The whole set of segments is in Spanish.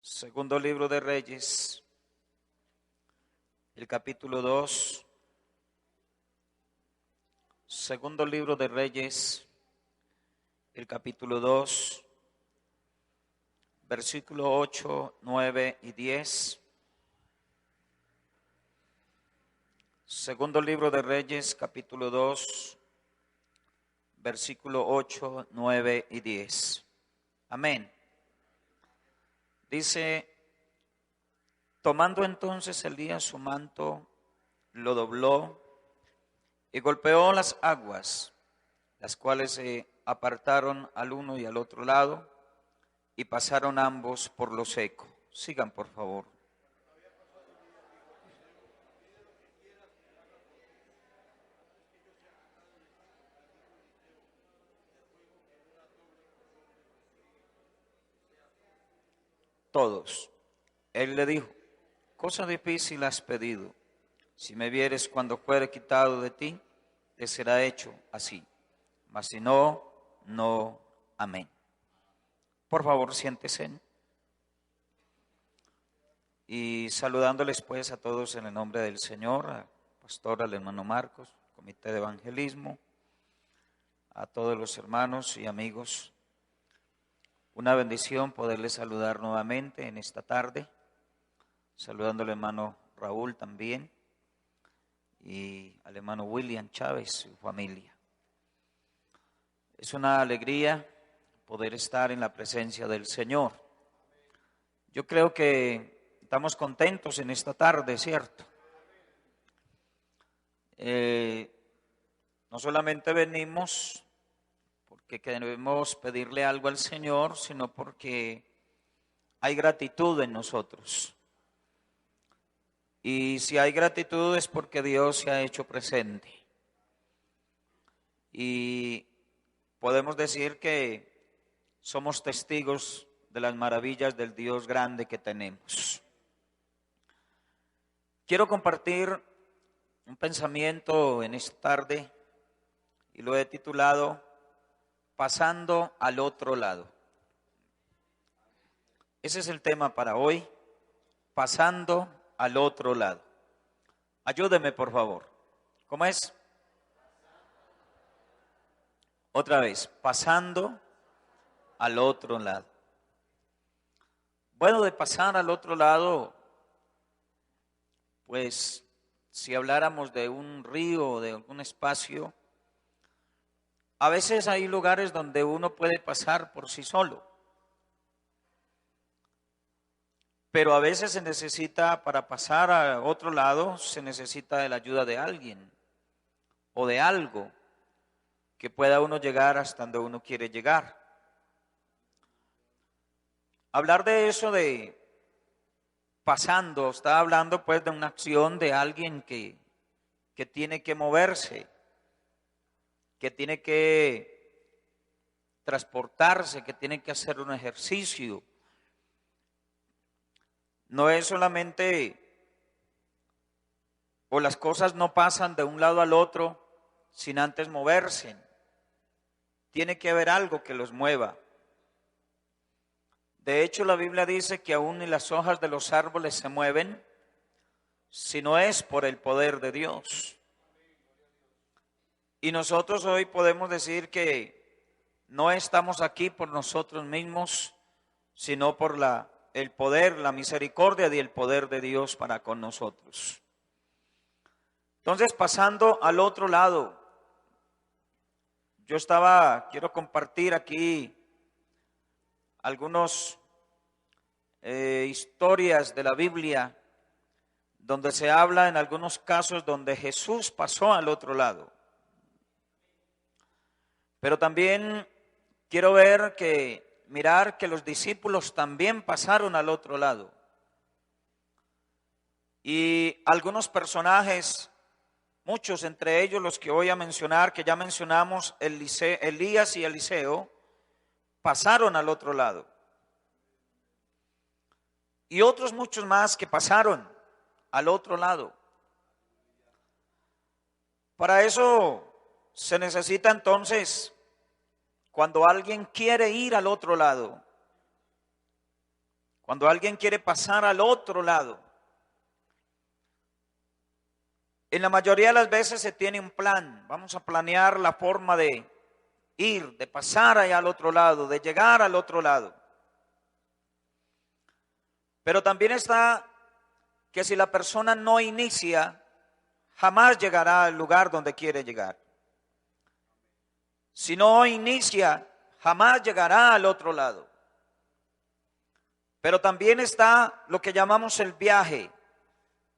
Segundo libro de Reyes, el capítulo 2. Segundo libro de Reyes, el capítulo 2, versículo 8, 9 y 10. Segundo libro de Reyes, capítulo 2, versículo 8, 9 y 10. Amén. Dice: tomando entonces Elías su manto, lo dobló y golpeó las aguas, las cuales se apartaron al uno y al otro lado, y pasaron ambos por lo seco. Sigan, por favor. Todos. Él le dijo: cosa difícil has pedido. Si me vieres cuando fuere quitado de ti, te será hecho así. Mas si no, no. Amén. Por favor, siéntese. Y saludándoles pues a todos en el nombre del Señor, al pastor, al hermano Marcos, comité de evangelismo, a todos los hermanos y amigos. Una bendición poderles saludar nuevamente en esta tarde, saludando al hermano Raúl también y al hermano William Chávez y su familia. Es una alegría poder estar en la presencia del Señor. Yo creo que estamos contentos en esta tarde, ¿cierto? No solamente venimos porque queremos pedirle algo al Señor, sino porque hay gratitud en nosotros. Y si hay gratitud es porque Dios se ha hecho presente. Y podemos decir que somos testigos de las maravillas del Dios grande que tenemos. Quiero compartir un pensamiento en esta tarde y lo he titulado Pasando al otro lado. Ese es el tema para hoy, pasando al otro lado. Ayúdeme, por favor. ¿Cómo es? Otra vez, pasando al otro lado. Bueno, de pasar al otro lado, pues si habláramos de un río o de algún espacio, a veces hay lugares donde uno puede pasar por sí solo. Pero a veces se necesita, para pasar a otro lado, se necesita de la ayuda de alguien o de algo que pueda uno llegar hasta donde uno quiere llegar. Hablar de eso de pasando, está hablando pues de una acción de alguien que tiene que moverse, que tiene que transportarse, que tiene que hacer un ejercicio. No es solamente, o las cosas no pasan de un lado al otro sin antes moverse. Tiene que haber algo que los mueva. De hecho, la Biblia dice que aún ni las hojas de los árboles se mueven, si no es por el poder de Dios. Y nosotros hoy podemos decir que no estamos aquí por nosotros mismos, sino por el poder, la misericordia y el poder de Dios para con nosotros. Entonces, pasando al otro lado, quiero compartir aquí algunas historias de la Biblia donde se habla en algunos casos donde Jesús pasó al otro lado. Pero también quiero mirar que los discípulos también pasaron al otro lado. Y algunos personajes, muchos entre ellos los que voy a mencionar, que ya mencionamos, Elías y Eliseo, pasaron al otro lado. Y otros muchos más que pasaron al otro lado. Para eso se necesita entonces, cuando alguien quiere ir al otro lado, Cuando alguien quiere pasar al otro lado, en la mayoría de las veces se tiene un plan. Vamos a planear la forma de ir, de pasar allá al otro lado, de llegar al otro lado. Pero también está que si la persona no inicia, jamás llegará al lugar donde quiere llegar. Si no inicia, jamás llegará al otro lado. Pero también está lo que llamamos el viaje.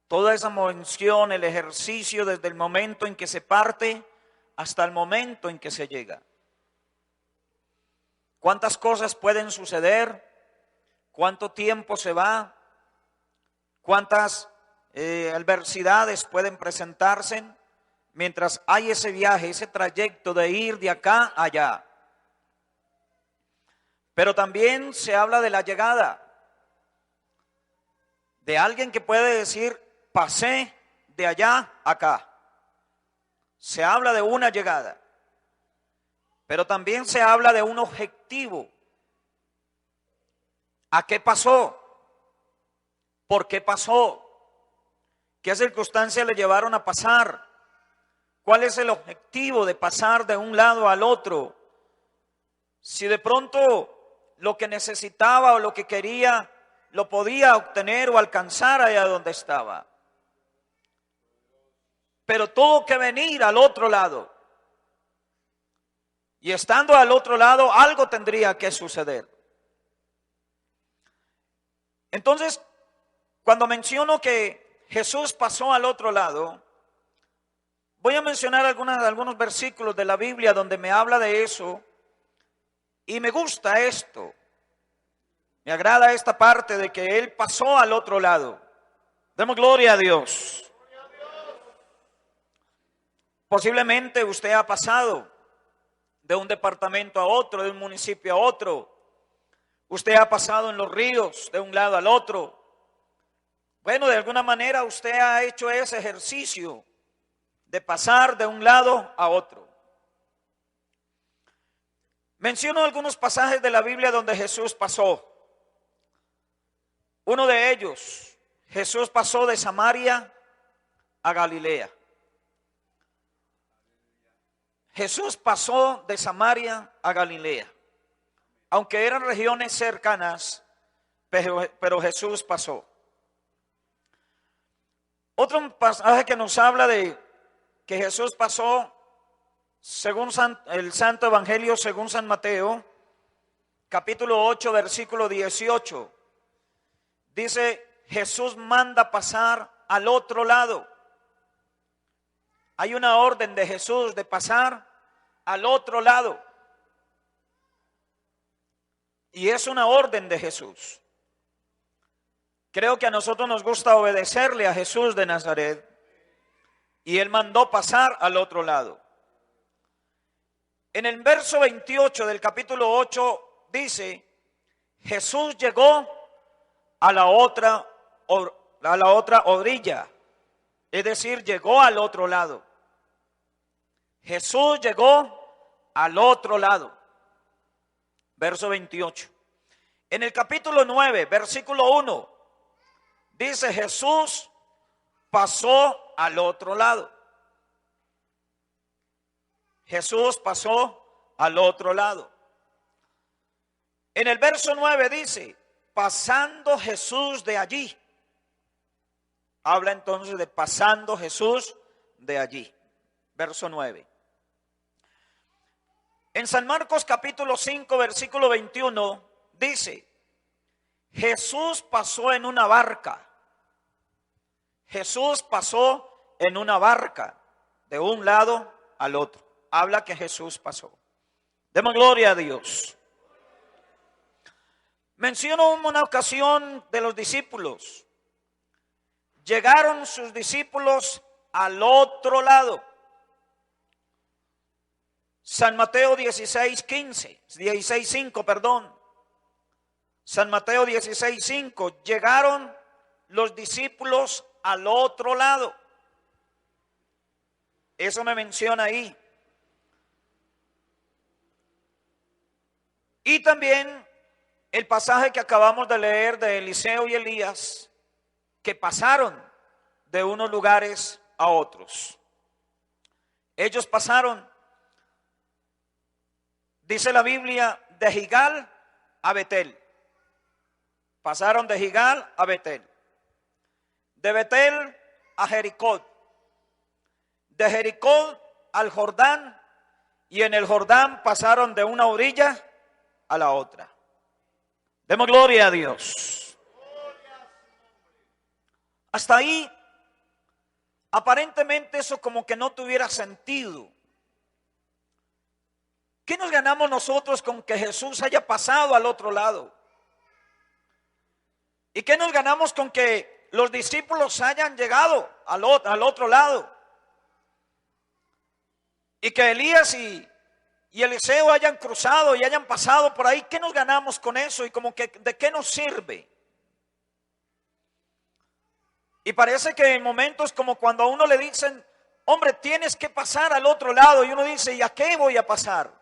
Toda esa moción, el ejercicio desde el momento en que se parte hasta el momento en que se llega. ¿Cuántas cosas pueden suceder? ¿Cuánto tiempo se va? ¿Cuántas adversidades pueden presentarse mientras hay ese viaje, ese trayecto de ir de acá a allá? Pero también se habla de la llegada, de alguien que puede decir, pasé de allá a acá. Se habla de una llegada, pero también se habla de un objetivo. ¿A qué pasó? ¿Por qué pasó? ¿Qué circunstancias le llevaron a pasar? ¿Cuál es el objetivo de pasar de un lado al otro? Si de pronto lo que necesitaba o lo que quería lo podía obtener o alcanzar allá donde estaba. Pero tuvo que venir al otro lado. Y estando al otro lado, algo tendría que suceder. Entonces, cuando menciono que Jesús pasó al otro lado, voy a mencionar algunos versículos de la Biblia donde me habla de eso. Y me gusta esto. Me agrada esta parte de que Él pasó al otro lado. Demos gloria a Dios. Posiblemente usted ha pasado de un departamento a otro, de un municipio a otro. Usted ha pasado en los ríos de un lado al otro. Bueno, de alguna manera usted ha hecho ese ejercicio de pasar de un lado a otro. Menciono algunos pasajes de la Biblia donde Jesús pasó. Uno de ellos, Jesús pasó de Samaria a Galilea. Jesús pasó de Samaria a Galilea. Aunque eran regiones cercanas, pero Jesús pasó. Otro pasaje que nos habla de que Jesús pasó, según el Santo Evangelio, según San Mateo, capítulo 8, versículo 18. Dice, Jesús manda pasar al otro lado. Hay una orden de Jesús de pasar al otro lado. Y es una orden de Jesús. Creo que a nosotros nos gusta obedecerle a Jesús de Nazaret. Y Él mandó pasar al otro lado. En el verso 28 del capítulo 8 dice, Jesús llegó a la otra orilla. Es decir, llegó al otro lado. Jesús llegó al otro lado. Verso 28. En el capítulo 9, versículo 1, dice Jesús pasó al otro lado. Jesús pasó al otro lado. En el verso 9 dice, pasando Jesús de allí. Habla entonces de pasando Jesús de allí. Verso 9. En San Marcos capítulo 5, versículo 21, dice, Jesús pasó en una barca. Jesús pasó en una barca de un lado al otro. Habla que Jesús pasó. Demos gloria a Dios. Menciono una ocasión de los discípulos. Llegaron sus discípulos al otro lado. San Mateo 16:5, perdón. San Mateo 16:5. Llegaron los discípulos al otro lado. Eso me menciona ahí. Y también el pasaje que acabamos de leer de Eliseo y Elías, que pasaron de unos lugares a otros. Ellos pasaron, dice la Biblia, de Gigal a Betel. Pasaron de Gigal a Betel. De Betel a Jericó. De Jericó al Jordán, y en el Jordán pasaron de una orilla a la otra. Demos gloria a Dios. Hasta ahí, aparentemente eso como que no tuviera sentido. ¿Qué nos ganamos nosotros con que Jesús haya pasado al otro lado? ¿Y qué nos ganamos con que los discípulos hayan llegado al otro lado? Y que Elías y Eliseo hayan cruzado y hayan pasado por ahí. ¿Qué nos ganamos con eso? Y como que ¿de qué nos sirve? Y parece que en momentos como cuando a uno le dicen, hombre, tienes que pasar al otro lado, y uno dice, ¿y a qué voy a pasar?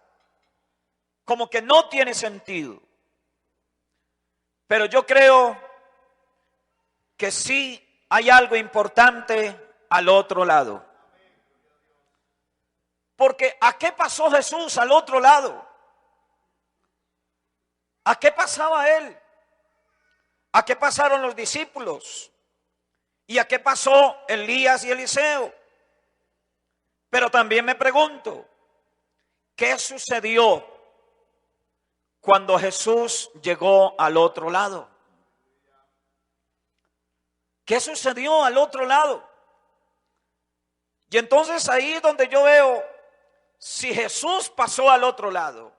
Como que no tiene sentido. Pero yo creo que sí hay algo importante al otro lado. Porque ¿a qué pasó Jesús al otro lado? ¿A qué pasaba él? ¿A qué pasaron los discípulos? ¿Y a qué pasó Elías y Eliseo? Pero también me pregunto, ¿qué sucedió cuando Jesús llegó al otro lado? ¿Qué sucedió al otro lado? Y entonces ahí es donde yo veo, si Jesús pasó al otro lado,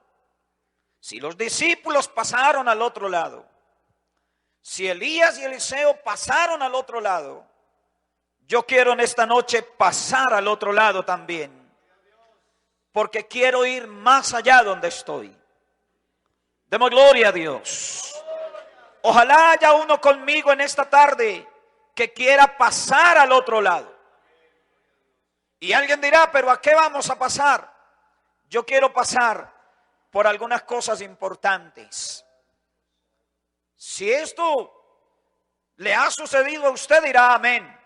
si los discípulos pasaron al otro lado, si Elías y Eliseo pasaron al otro lado, yo quiero en esta noche pasar al otro lado también, porque quiero ir más allá donde estoy. Demos gloria a Dios. Ojalá haya uno conmigo en esta tarde que quiera pasar al otro lado. Y alguien dirá, pero ¿a qué vamos a pasar? Yo quiero pasar por algunas cosas importantes. Si esto le ha sucedido a usted, dirá amén.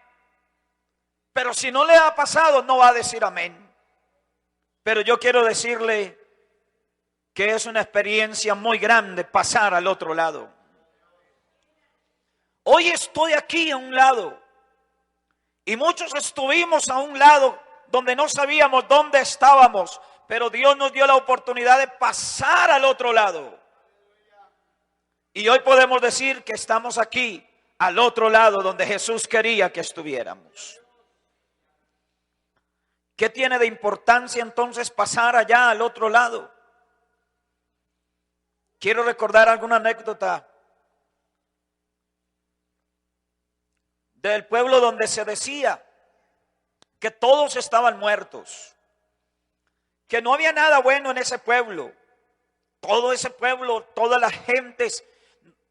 Pero si no le ha pasado, no va a decir amén. Pero yo quiero decirle que es una experiencia muy grande pasar al otro lado. Hoy estoy aquí a un lado, y muchos estuvimos a un lado donde no sabíamos dónde estábamos, pero Dios nos dio la oportunidad de pasar al otro lado. Y hoy podemos decir que estamos aquí al otro lado donde Jesús quería que estuviéramos. ¿Qué tiene de importancia entonces pasar allá al otro lado? Quiero recordar alguna anécdota del pueblo donde se decía que todos estaban muertos, que no había nada bueno en ese pueblo. Todo ese pueblo, todas las gentes,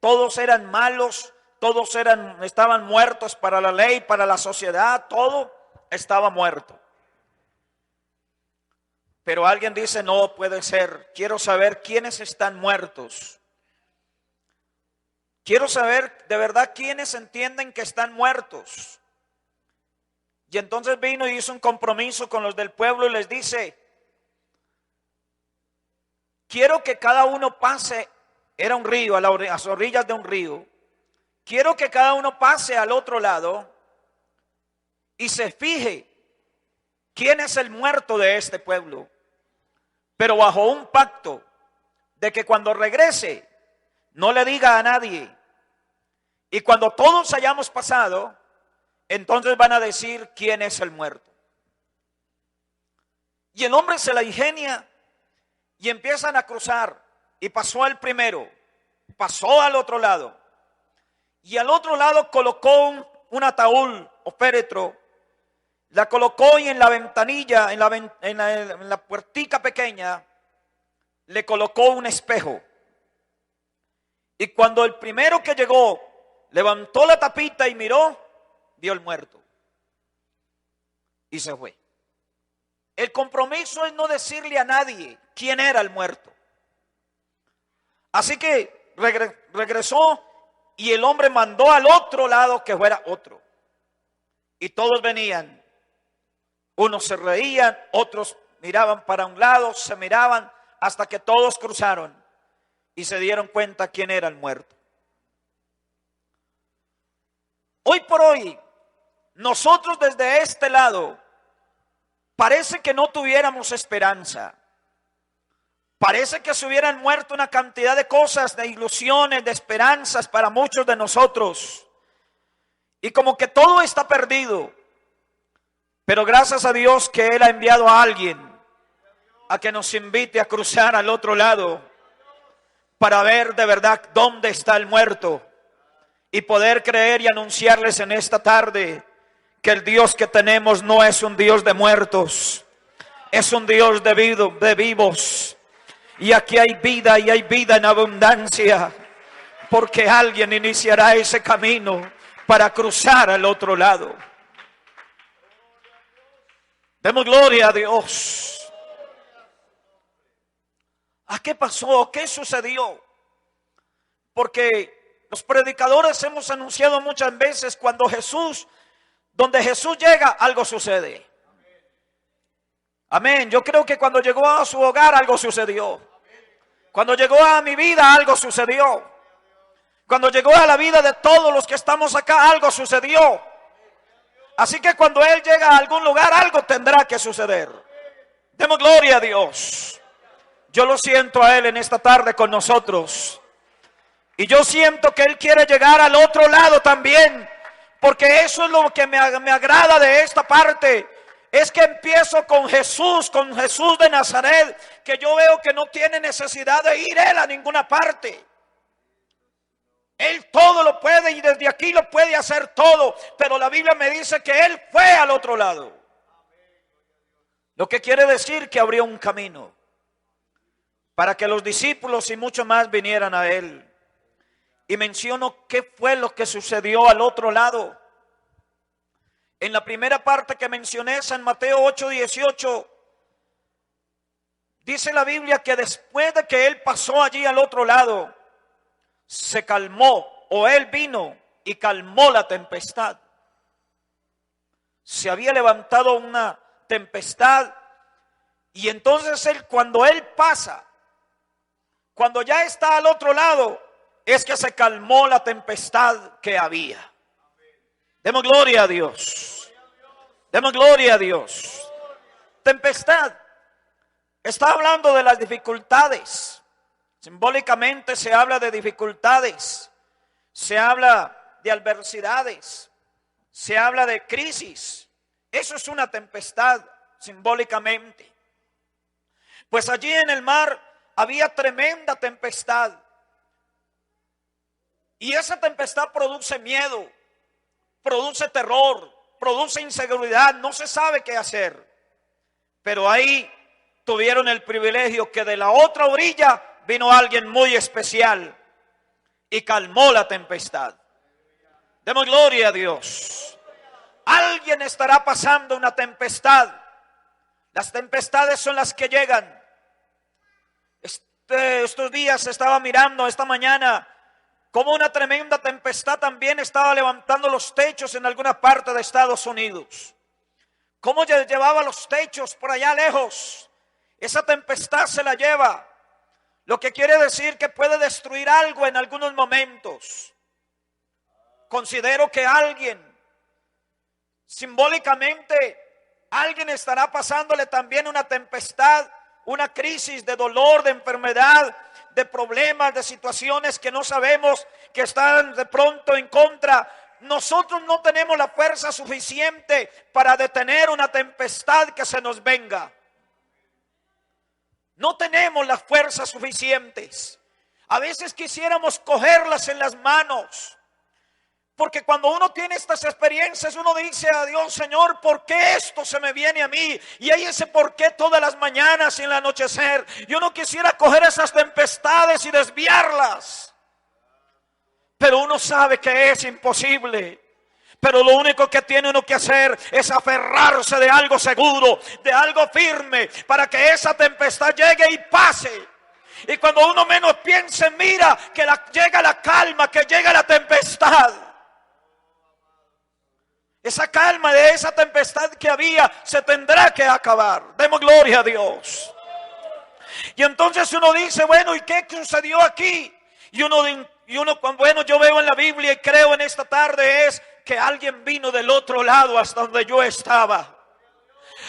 todos eran malos, todos estaban muertos para la ley, para la sociedad, todo estaba muerto. Pero alguien dice, no puede ser, quiero saber quiénes están muertos. Quiero saber de verdad quiénes entienden que están muertos. Y entonces vino y hizo un compromiso con los del pueblo y les dice, quiero que cada uno pase, era un río, a las orillas de un río. Quiero que cada uno pase al otro lado y se fije quién es el muerto de este pueblo. Pero bajo un pacto de que cuando regrese no le diga a nadie. Y cuando todos hayamos pasado, entonces van a decir quién es el muerto. Y el hombre se la ingenia y empiezan a cruzar. Y pasó al primero, pasó al otro lado. Y al otro lado colocó un ataúd o féretro. La colocó y en la ventanilla, en la puertica pequeña, le colocó un espejo. Y cuando el primero que llegó levantó la tapita y miró, vio el muerto. Y se fue. El compromiso es no decirle a nadie quién era el muerto. Así que regresó y el hombre mandó al otro lado que fuera otro. Y todos venían. Unos se reían, otros miraban para un lado, se miraban hasta que todos cruzaron y se dieron cuenta quién era el muerto. Hoy por hoy, nosotros desde este lado, parece que no tuviéramos esperanza. Parece que se hubieran muerto una cantidad de cosas, de ilusiones, de esperanzas para muchos de nosotros. Y como que todo está perdido. Pero gracias a Dios que Él ha enviado a alguien a que nos invite a cruzar al otro lado para ver de verdad dónde está el muerto y poder creer y anunciarles en esta tarde que el Dios que tenemos no es un Dios de muertos, es un Dios de vivos. Y aquí hay vida y hay vida en abundancia, porque alguien iniciará ese camino para cruzar al otro lado. Demos gloria a Dios. ¿A qué pasó? ¿Qué sucedió? Porque los predicadores hemos anunciado muchas veces donde Jesús llega, algo sucede. Amén. Yo creo que cuando llegó a su hogar, algo sucedió. Cuando llegó a mi vida, algo sucedió. Cuando llegó a la vida de todos los que estamos acá, algo sucedió. Así que cuando Él llega a algún lugar, algo tendrá que suceder. Demos gloria a Dios. Yo lo siento a Él en esta tarde con nosotros. Y yo siento que Él quiere llegar al otro lado también. Porque eso es lo que me agrada de esta parte. Es que empiezo con Jesús de Nazaret, que yo veo que no tiene necesidad de ir Él a ninguna parte. Él todo lo puede y desde aquí lo puede hacer todo, pero la Biblia me dice que Él fue al otro lado. Lo que quiere decir que abrió un camino para que los discípulos y mucho más vinieran a Él. Y menciono qué fue lo que sucedió al otro lado. En la primera parte que mencioné, San Mateo 8:18, dice la Biblia que después de que Él pasó allí al otro lado, se calmó, o Él vino y calmó la tempestad. Se había levantado una tempestad y entonces cuando Él pasa, cuando ya está al otro lado, es que se calmó la tempestad que había. Demos gloria a Dios. Demos gloria a Dios. Tempestad. Está hablando de las dificultades. Simbólicamente se habla de dificultades. Se habla de adversidades. Se habla de crisis. Eso es una tempestad simbólicamente. Pues allí en el mar había tremenda tempestad. Y esa tempestad produce miedo. Produce terror, produce inseguridad, no se sabe qué hacer. Pero ahí tuvieron el privilegio que de la otra orilla vino alguien muy especial y calmó la tempestad. Demos gloria a Dios. Alguien estará pasando una tempestad. Las tempestades son las que llegan. Estos días estaba mirando esta mañana como una tremenda tempestad también estaba levantando los techos en alguna parte de Estados Unidos. Cómo llevaba los techos por allá lejos. Esa tempestad se la lleva. Lo que quiere decir que puede destruir algo en algunos momentos. Considero que simbólicamente, alguien estará pasándole también una tempestad, una crisis de dolor, de enfermedad, de problemas, de situaciones que no sabemos, que están de pronto en contra. Nosotros no tenemos la fuerza suficiente para detener una tempestad que se nos venga. No tenemos las fuerzas suficientes. A veces quisiéramos cogerlas en las manos. Porque cuando uno tiene estas experiencias, uno dice a Dios: Señor, ¿por qué esto se me viene a mí? Y hay ese por qué todas las mañanas y en el anochecer. Yo no quisiera coger esas tempestades y desviarlas. Pero uno sabe que es imposible. Pero lo único que tiene uno que hacer es aferrarse de algo seguro, de algo firme, para que esa tempestad llegue y pase. Y cuando uno menos piense, mira que llega la calma, que llega la tempestad. Esa calma de esa tempestad que había se tendrá que acabar. Demos gloria a Dios. Y entonces uno dice, bueno, ¿y qué sucedió aquí? Y uno, bueno, yo veo en la Biblia y creo en esta tarde es que alguien vino del otro lado hasta donde yo estaba.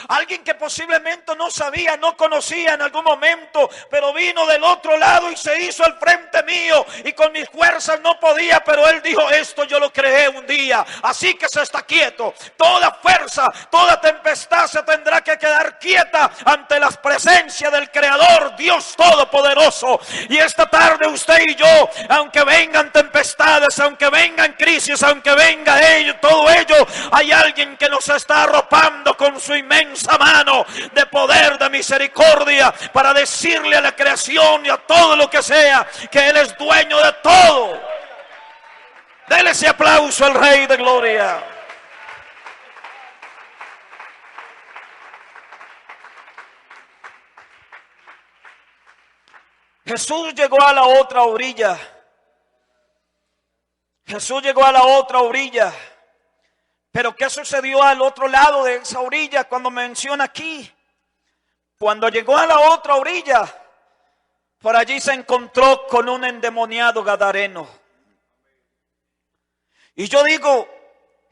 Alguien que posiblemente no sabía, no conocía en algún momento, pero vino del otro lado y se hizo al frente mío, y con mis fuerzas no podía, pero él dijo, esto yo lo creé un día, así que se está quieto. Toda fuerza, toda tempestad se tendrá que quedar quieta ante la presencia del Creador, Dios Todopoderoso. Y esta tarde usted y yo, aunque vengan tempestades, aunque vengan crisis, aunque venga todo ello, hay alguien que nos está arropando con su inmensa mano de poder, de misericordia, para decirle a la creación y a todo lo que sea que Él es dueño de todo. Dele ese aplauso al Rey de Gloria. Jesús llegó a la otra orilla. Jesús llegó a la otra orilla. Pero ¿qué sucedió al otro lado de esa orilla cuando menciona aquí? Cuando llegó a la otra orilla, por allí se encontró con un endemoniado gadareno. Y yo digo,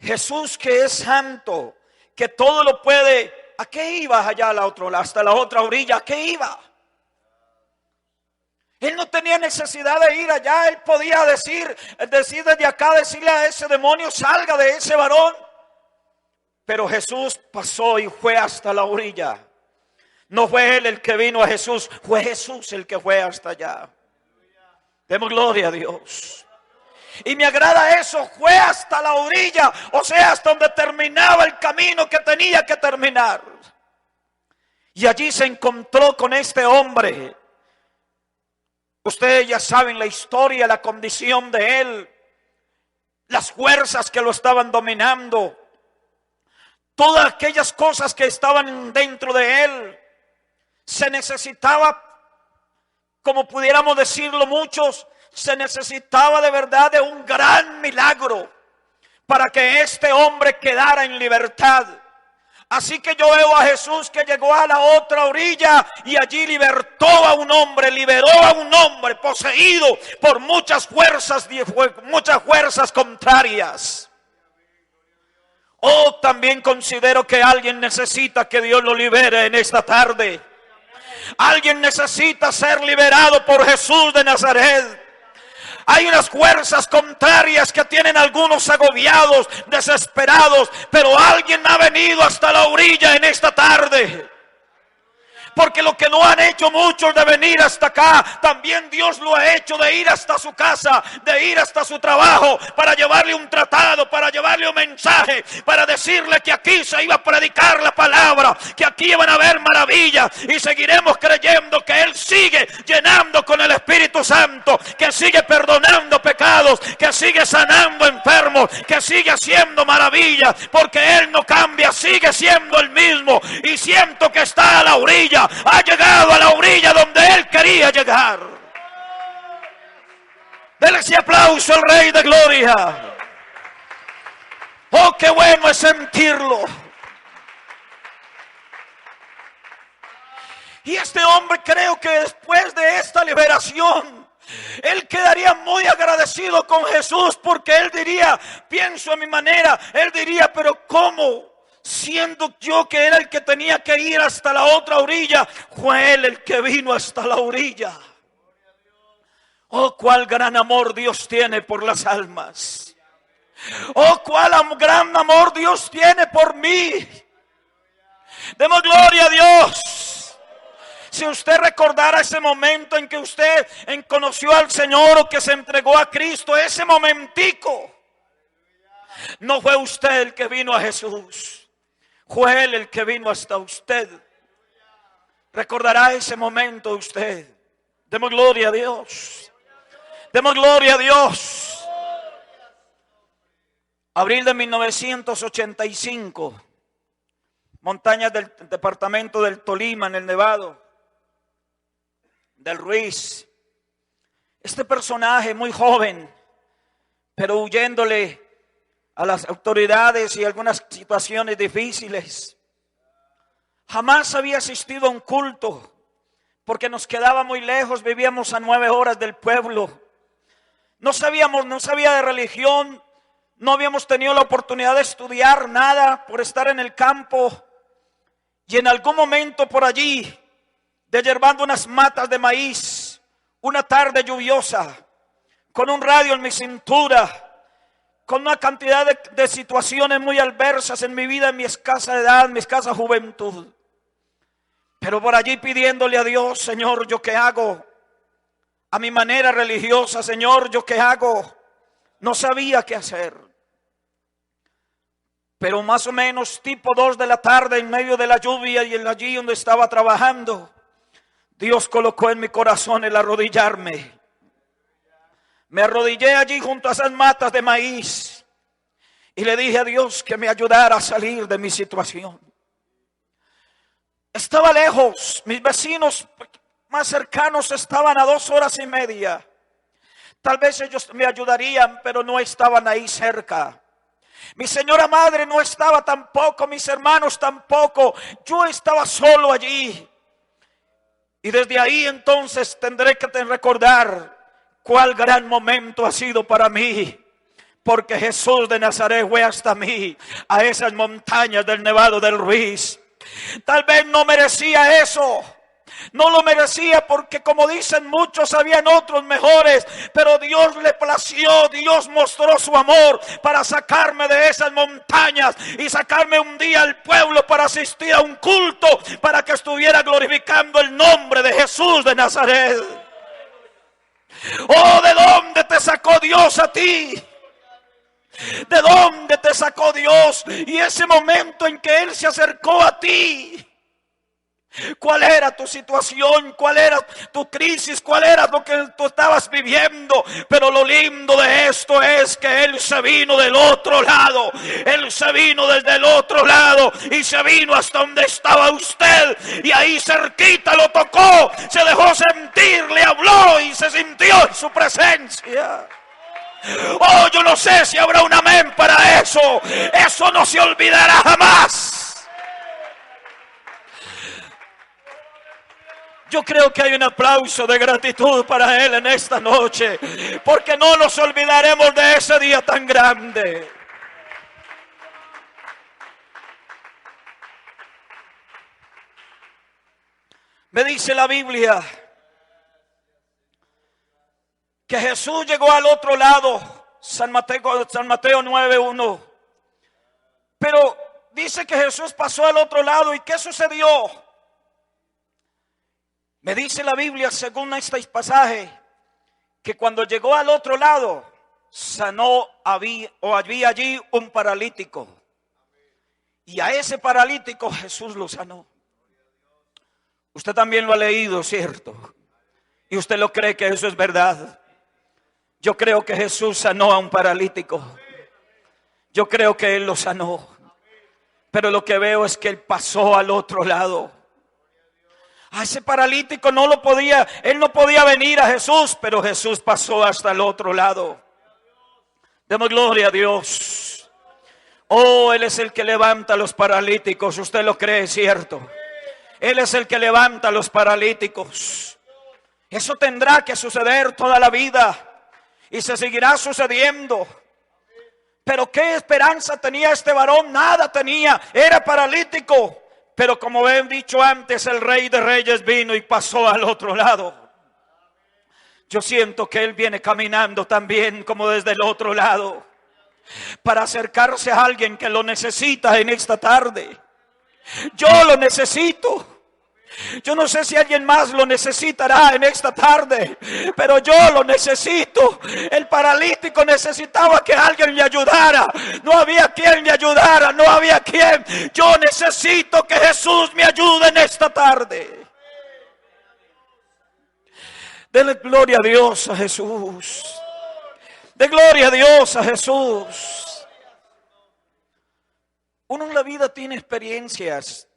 Jesús que es santo, que todo lo puede, ¿a qué iba allá hasta la otra orilla? ¿A qué iba? Él no tenía necesidad de ir allá, él podía decir desde acá, decirle a ese demonio, salga de ese varón. Pero Jesús pasó y fue hasta la orilla. No fue él el que vino a Jesús, fue Jesús el que fue hasta allá. Demos gloria a Dios. Y me agrada eso, fue hasta la orilla, o sea, hasta donde terminaba el camino que tenía que terminar. Y allí se encontró con este hombre. Ustedes ya saben la historia, la condición de él, las fuerzas que lo estaban dominando. Todas aquellas cosas que estaban dentro de él, se necesitaba, como pudiéramos decirlo muchos, se necesitaba de verdad de un gran milagro para que este hombre quedara en libertad. Así que yo veo a Jesús que llegó a la otra orilla y allí liberó a un hombre poseído por muchas fuerzas contrarias. También considero que alguien necesita que Dios lo libere en esta tarde. Alguien necesita ser liberado por Jesús de Nazaret. Hay unas fuerzas contrarias que tienen algunos agobiados, desesperados, pero alguien ha venido hasta la orilla en esta tarde. Porque lo que no han hecho muchos de venir hasta acá, también Dios lo ha hecho de ir hasta su casa, de ir hasta su trabajo, para llevarle un tratado, para llevarle un mensaje, para decirle que aquí se iba a predicar la palabra, que aquí iban a haber maravillas, y seguiremos creyendo que Él sigue llenando con el Espíritu Santo, que sigue perdonando pecados, que sigue sanando enfermos, que sigue haciendo maravillas, porque Él no cambia, sigue siendo el mismo. Y siento que está a la orilla, ha llegado a la orilla donde Él quería llegar. Denle ese aplauso al Rey de Gloria. Oh, qué bueno es sentirlo. Y este hombre, creo que después de esta liberación, él quedaría muy agradecido con Jesús, porque él diría, pienso a mi manera, él diría, pero ¿cómo? Siendo yo que era el que tenía que ir hasta la otra orilla, fue Él el que vino hasta la orilla. Oh, cuál gran amor Dios tiene por las almas. Oh, cuál gran amor Dios tiene por mí. Demos gloria a Dios. Si usted recordara ese momento en que usted conoció al Señor o que se entregó a Cristo, ese momentico, no fue usted el que vino a Jesús. Fue Él el que vino hasta usted. Recordará ese momento usted. Demos gloria a Dios. Demos gloria a Dios. Abril de 1985. Montañas del departamento del Tolima, en el Nevado. del Ruiz. Este personaje muy joven, pero huyéndole a las autoridades y algunas situaciones difíciles. Jamás había asistido a un culto porque nos quedaba muy lejos, vivíamos a 9 horas del pueblo. No sabía de religión, no habíamos tenido la oportunidad de estudiar nada por estar en el campo. Y en algún momento por allí, deshiervando unas matas de maíz, una tarde lluviosa, con un radio en mi cintura, con una cantidad de situaciones muy adversas en mi vida, en mi escasa edad, en mi escasa juventud. Pero por allí pidiéndole a Dios, Señor, ¿yo qué hago? A mi manera religiosa, Señor, ¿yo qué hago? No sabía qué hacer. Pero más o menos tipo 2 de la tarde, en medio de la lluvia y allí donde estaba trabajando, Dios colocó en mi corazón el arrodillarme. Me arrodillé allí junto a esas matas de maíz y le dije a Dios que me ayudara a salir de mi situación. Estaba lejos, mis vecinos más cercanos estaban a 2 horas y media. Tal vez ellos me ayudarían, pero no estaban ahí cerca. Mi señora madre no estaba tampoco, mis hermanos tampoco. Yo estaba solo allí. Y desde ahí entonces tendré que recordar cuál gran momento ha sido para mí. Porque Jesús de Nazaret fue hasta mí, a esas montañas del Nevado del Ruiz. Tal vez no merecía eso. No lo merecía porque, como dicen muchos, habían otros mejores. Pero Dios le plació, Dios mostró su amor para sacarme de esas montañas y sacarme un día al pueblo para asistir a un culto, para que estuviera glorificando el nombre de Jesús de Nazaret. Oh, ¿de dónde te sacó Dios a ti? ¿De dónde te sacó Dios? Y ese momento en que Él se acercó a ti, ¿cuál era tu situación? ¿Cuál era tu crisis? ¿Cuál era lo que tú estabas viviendo? Pero lo lindo de esto es que Él se vino del otro lado. Él se vino desde el otro lado y se vino hasta donde estaba usted. Y ahí cerquita lo tocó, se dejó sentir, le habló y se sintió en su presencia. Oh, yo no sé si habrá un amén para eso. Eso no se olvidará jamás. Yo creo que hay un aplauso de gratitud para Él en esta noche, porque no nos olvidaremos de ese día tan grande. Me dice la Biblia que Jesús llegó al otro lado, San Mateo 9:1. Pero dice que Jesús pasó al otro lado. ¿Y qué sucedió? Me dice la Biblia, según este pasaje, que cuando llegó al otro lado, había allí un paralítico. Y a ese paralítico Jesús lo sanó. Usted también lo ha leído, ¿cierto? Y usted lo cree que eso es verdad. Yo creo que Jesús sanó a un paralítico. Yo creo que Él lo sanó. Pero lo que veo es que Él pasó al otro lado. A ese paralítico él no podía venir a Jesús, pero Jesús pasó hasta el otro lado. Demos gloria a Dios. Oh, Él es el que levanta a los paralíticos. Usted lo cree, ¿cierto? Él es el que levanta a los paralíticos. Eso tendrá que suceder toda la vida y se seguirá sucediendo. Pero ¿qué esperanza tenía este varón? Nada tenía, era paralítico. Pero como he dicho antes, el Rey de Reyes vino y pasó al otro lado. Yo siento que Él viene caminando también como desde el otro lado, para acercarse a alguien que lo necesita en esta tarde. Yo lo necesito. Yo no sé si alguien más lo necesitará en esta tarde, pero yo lo necesito. El paralítico necesitaba que alguien le ayudara. No había quien le ayudara, no había quien. Yo necesito que Jesús me ayude en esta tarde. Denle gloria a Dios, a Jesús. De gloria a Dios, a Jesús. Uno en la vida tiene experiencias.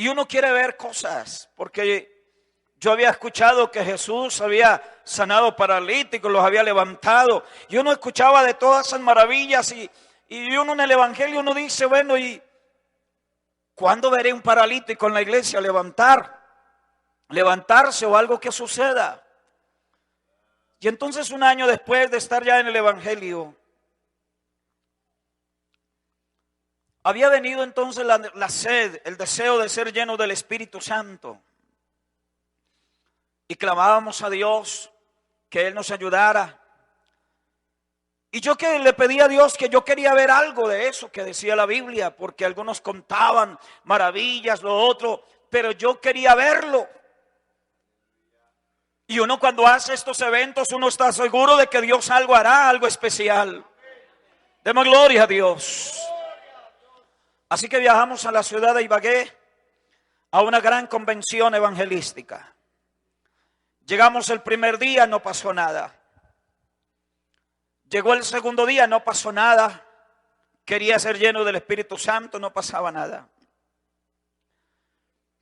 Y uno quiere ver cosas, porque yo había escuchado que Jesús había sanado paralíticos, los había levantado. Y uno escuchaba de todas esas maravillas y uno en el Evangelio uno dice, bueno, ¿y cuándo veré un paralítico en la iglesia levantarse o algo que suceda? Y entonces un año después de estar ya en el Evangelio, había venido entonces la sed, el deseo de ser lleno del Espíritu Santo. Y clamábamos a Dios que Él nos ayudara. Y yo que le pedí a Dios que yo quería ver algo de eso que decía la Biblia, porque algunos contaban maravillas, lo otro, pero yo quería verlo. Y uno cuando hace estos eventos, uno está seguro de que Dios algo hará, algo especial. Demos gloria a Dios. Así que viajamos a la ciudad de Ibagué a una gran convención evangelística. Llegamos el primer día, no pasó nada. Llegó el segundo día, no pasó nada. Quería ser lleno del Espíritu Santo, no pasaba nada.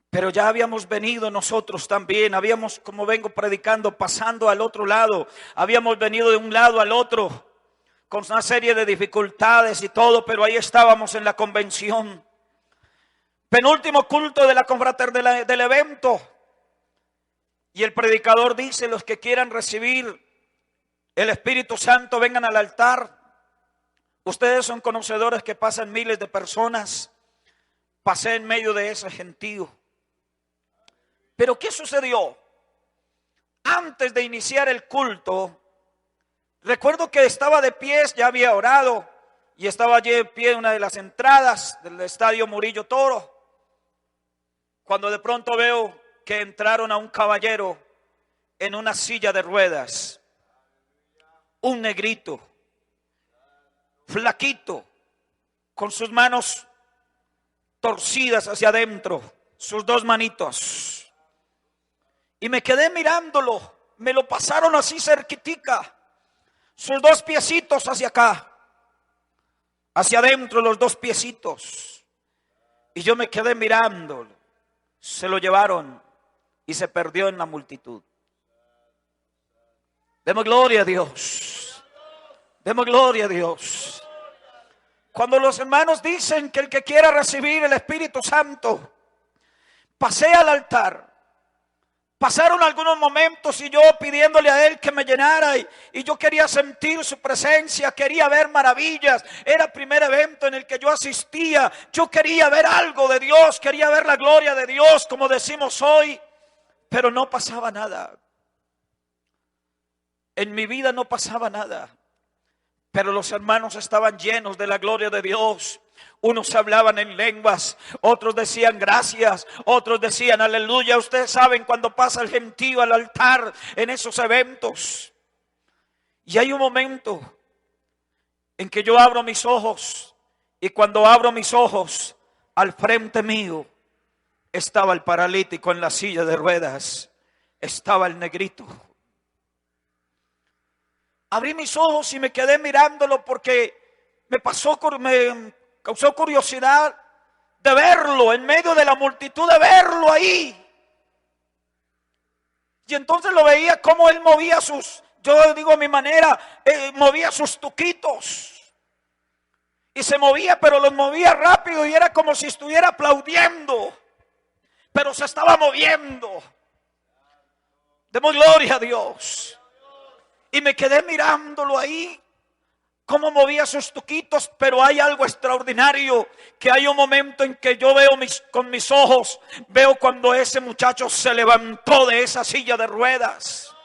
Pero ya habíamos venido nosotros también, habíamos, como vengo predicando, pasando al otro lado. Habíamos venido de un lado al otro con una serie de dificultades y todo, pero ahí estábamos en la convención. Penúltimo culto de la confraternidad del evento. Y el predicador dice, los que quieran recibir el Espíritu Santo vengan al altar. Ustedes son conocedores que pasan miles de personas. Pasé en medio de ese gentío. Pero ¿qué sucedió? Antes de iniciar el culto, recuerdo que estaba de pie, ya había orado y estaba allí de pie en una de las entradas del estadio Murillo Toro, cuando de pronto veo que entraron a un caballero en una silla de ruedas, un negrito, flaquito, con sus manos torcidas hacia adentro, sus dos manitos. Y me quedé mirándolo, me lo pasaron así cerquitica, sus dos piecitos hacia acá, hacia adentro los dos piecitos. Y yo me quedé mirándolo, se lo llevaron y se perdió en la multitud. Demos gloria a Dios, demos gloria a Dios. Cuando los hermanos dicen que el que quiera recibir el Espíritu Santo, pasé al altar. Pasaron algunos momentos y yo pidiéndole a Él que me llenara y yo quería sentir su presencia, quería ver maravillas. Era el primer evento en el que yo asistía. Yo quería ver algo de Dios, quería ver la gloria de Dios, como decimos hoy, pero no pasaba nada. En mi vida no pasaba nada, pero los hermanos estaban llenos de la gloria de Dios. Unos hablaban en lenguas, otros decían gracias, otros decían aleluya. Ustedes saben cuando pasa el gentío al altar en esos eventos. Y hay un momento en que yo abro mis ojos y cuando abro mis ojos, al frente mío estaba el paralítico en la silla de ruedas, estaba el negrito. Abrí mis ojos y me quedé mirándolo porque me causó curiosidad de verlo en medio de la multitud, de verlo ahí. Y entonces lo veía como él movía yo digo a mi manera, movía sus tuquitos. Y se movía, pero los movía rápido y era como si estuviera aplaudiendo. Pero se estaba moviendo. Demos gloria a Dios. Y me quedé mirándolo ahí, cómo movía sus tuquitos, pero hay algo extraordinario, que hay un momento en que yo veo con mis ojos, veo cuando ese muchacho se levantó de esa silla de ruedas.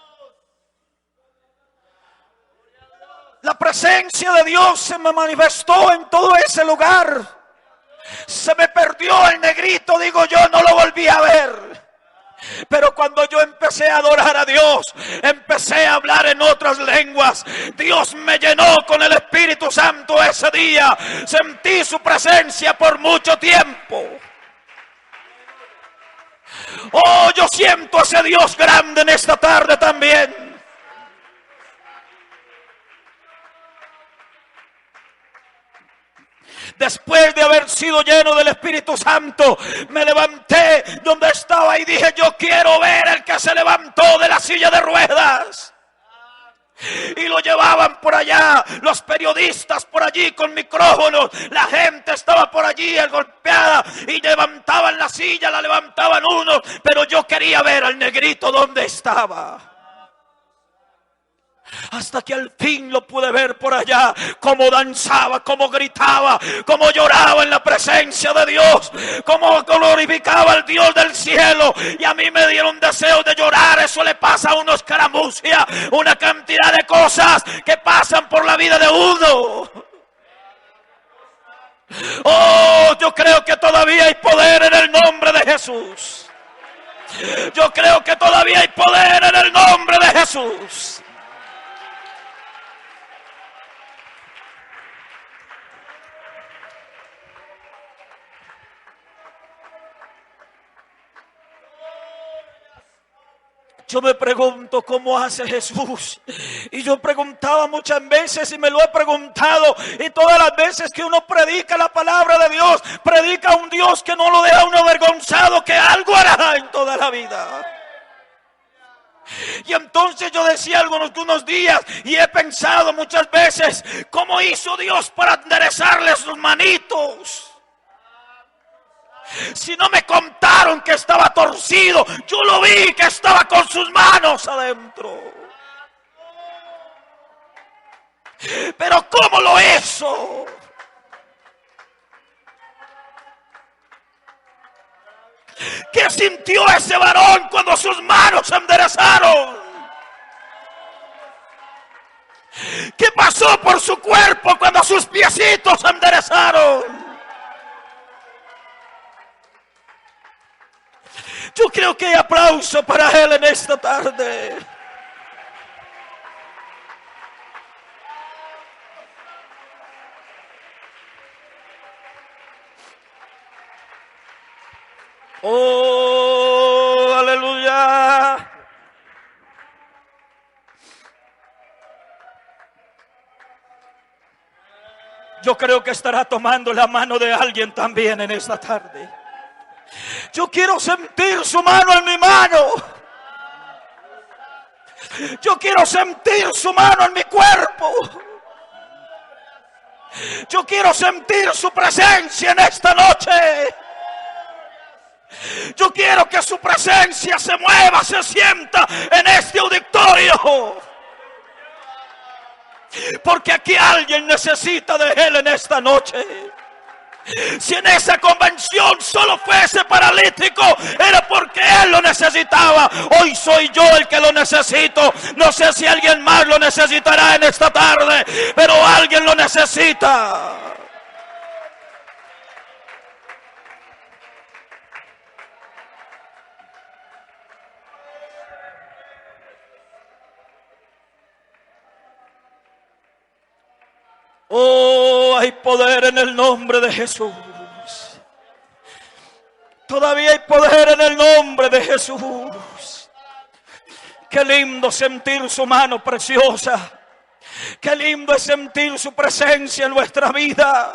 La presencia de Dios se me manifestó en todo ese lugar. Se me perdió el negrito, digo yo, no lo volví a ver. Pero cuando yo empecé a adorar a Dios, empecé a hablar en otras lenguas, Dios me llenó con el Espíritu Santo ese día. Sentí su presencia por mucho tiempo. Oh, yo siento a ese Dios grande en esta tarde también. Después de haber sido lleno del Espíritu Santo, me levanté donde estaba y dije: yo quiero ver el que se levantó de la silla de ruedas. Y lo llevaban por allá, los periodistas por allí con micrófonos, la gente estaba por allí golpeada y levantaban la silla, la levantaban unos, pero yo quería ver al negrito donde estaba. Hasta que al fin lo pude ver por allá, cómo danzaba, cómo gritaba, cómo lloraba en la presencia de Dios, cómo glorificaba al Dios del cielo. Y a mí me dieron deseo de llorar. Eso le pasa a unos escaramucia, una cantidad de cosas que pasan por la vida de uno. Oh, yo creo que todavía hay poder en el nombre de Jesús. Yo creo que todavía hay poder en el nombre de Jesús. Yo me pregunto cómo hace Jesús. Y yo preguntaba muchas veces y me lo he preguntado. Y todas las veces que uno predica la palabra de Dios, predica a un Dios que no lo deja a uno avergonzado, que algo hará en toda la vida. Y entonces yo decía algunos días y he pensado muchas veces, ¿cómo hizo Dios para enderezarle sus manitos? Si no me contaron que estaba torcido, yo lo vi que estaba con sus manos adentro. Pero ¿cómo lo hizo? ¿Qué sintió ese varón cuando sus manos se enderezaron? ¿Qué pasó por su cuerpo cuando sus piecitos se enderezaron? Yo creo que hay aplauso para él en esta tarde. Oh, aleluya. Yo creo que estará tomando la mano de alguien también en esta tarde. Yo quiero sentir su mano en mi mano. Yo quiero sentir su mano en mi cuerpo. Yo quiero sentir su presencia en esta noche. Yo quiero que su presencia se mueva, se sienta en este auditorio. Porque aquí alguien necesita de él en esta noche. Si en esa convención solo fue ese paralítico, era porque él lo necesitaba. Hoy soy yo el que lo necesito. No sé si alguien más lo necesitará en esta tarde, pero alguien lo necesita. Oh, hay poder en el nombre de Jesús. Todavía hay poder en el nombre de Jesús. Qué lindo sentir su mano preciosa. Qué lindo es sentir su presencia en nuestra vida.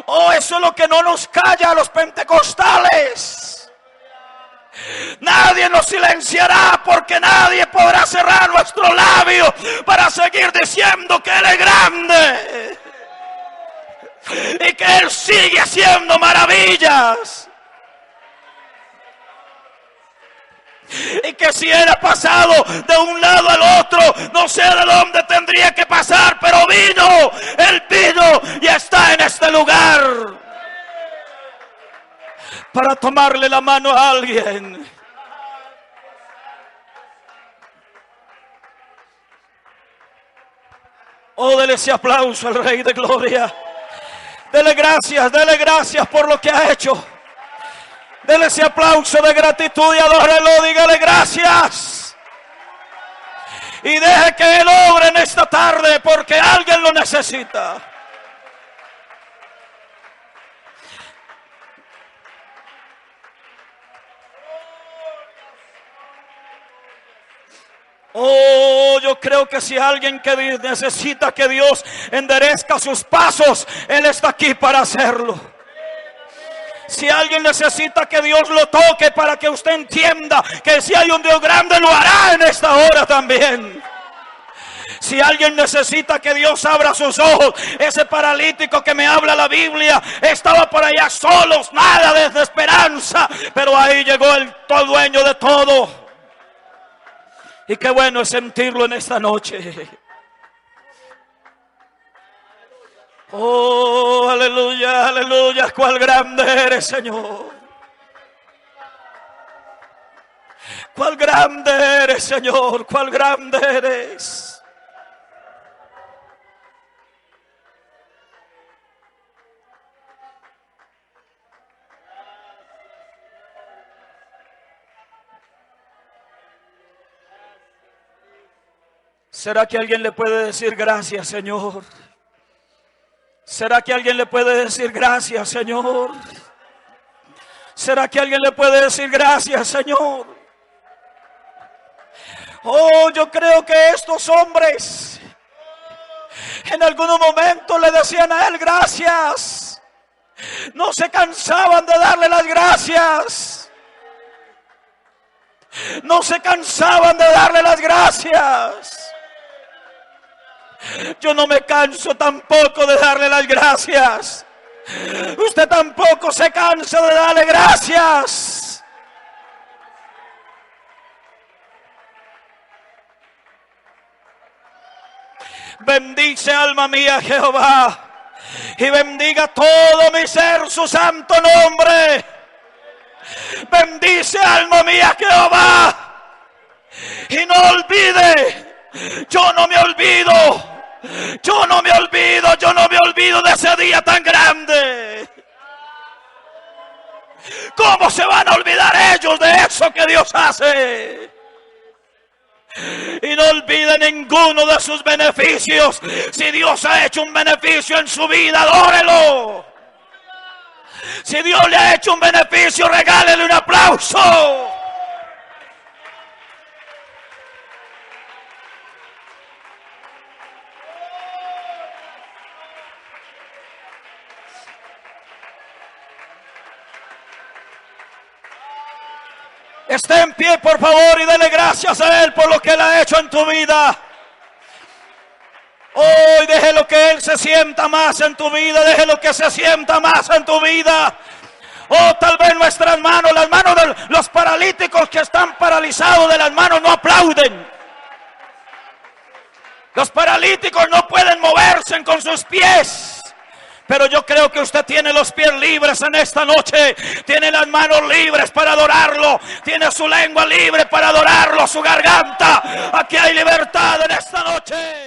Oh, eso es lo que no nos calla a los pentecostales. Nadie nos silenciará, porque nadie podrá cerrar nuestros labios para seguir diciendo que Él es grande y que Él sigue haciendo maravillas. Y que si Él ha pasado de un lado al otro, no sé de dónde tendría que pasar, pero vino, Él vino y está en este lugar para tomarle la mano a alguien. Oh, dele ese aplauso al Rey de Gloria. Dele gracias por lo que ha hecho. Dele ese aplauso de gratitud y adórelo, dígale gracias. Y deje que Él obre en esta tarde, porque alguien lo necesita. Oh, yo creo que si alguien que necesita que Dios enderezca sus pasos, Él está aquí para hacerlo. Si alguien necesita que Dios lo toque para que usted entienda que si hay un Dios grande, lo hará en esta hora también. Si alguien necesita que Dios abra sus ojos, ese paralítico que me habla la Biblia estaba por allá solos, nada de esperanza, pero ahí llegó el dueño de todo. Y qué bueno es sentirlo en esta noche. Oh, aleluya, aleluya. Cuál grande eres, Señor. Cuál grande eres, Señor. Cuál grande eres. ¿Será que alguien le puede decir gracias, Señor? ¿Será que alguien le puede decir gracias, Señor? ¿Será que alguien le puede decir gracias, Señor? Oh, yo creo que estos hombres en algún momento le decían a él gracias. No se cansaban de darle las gracias. No se cansaban de darle las gracias. Yo no me canso tampoco de darle las gracias. Usted tampoco se cansa de darle gracias. Bendice, alma mía, Jehová, y bendiga todo mi ser su santo nombre. Bendice, alma mía, Jehová, y no olvide. Yo no me olvido. Yo no me olvido de ese día tan grande. ¿Cómo se van a olvidar ellos de eso que Dios hace? Y no olviden ninguno de sus beneficios. Si Dios ha hecho un beneficio en su vida, adórelo. Si Dios le ha hecho un beneficio, regálele un aplauso. Esté en pie, por favor, y dele gracias a Él por lo que Él ha hecho en tu vida. Hoy déjelo que Él se sienta más en tu vida. Déjelo que se sienta más en tu vida. Oh, tal vez nuestras manos, las manos de los paralíticos que están paralizados de las manos no aplauden. Los paralíticos no pueden moverse con sus pies. Pero yo creo que usted tiene los pies libres en esta noche. Tiene las manos libres para adorarlo. Tiene su lengua libre para adorarlo, su garganta. Aquí hay libertad en esta noche.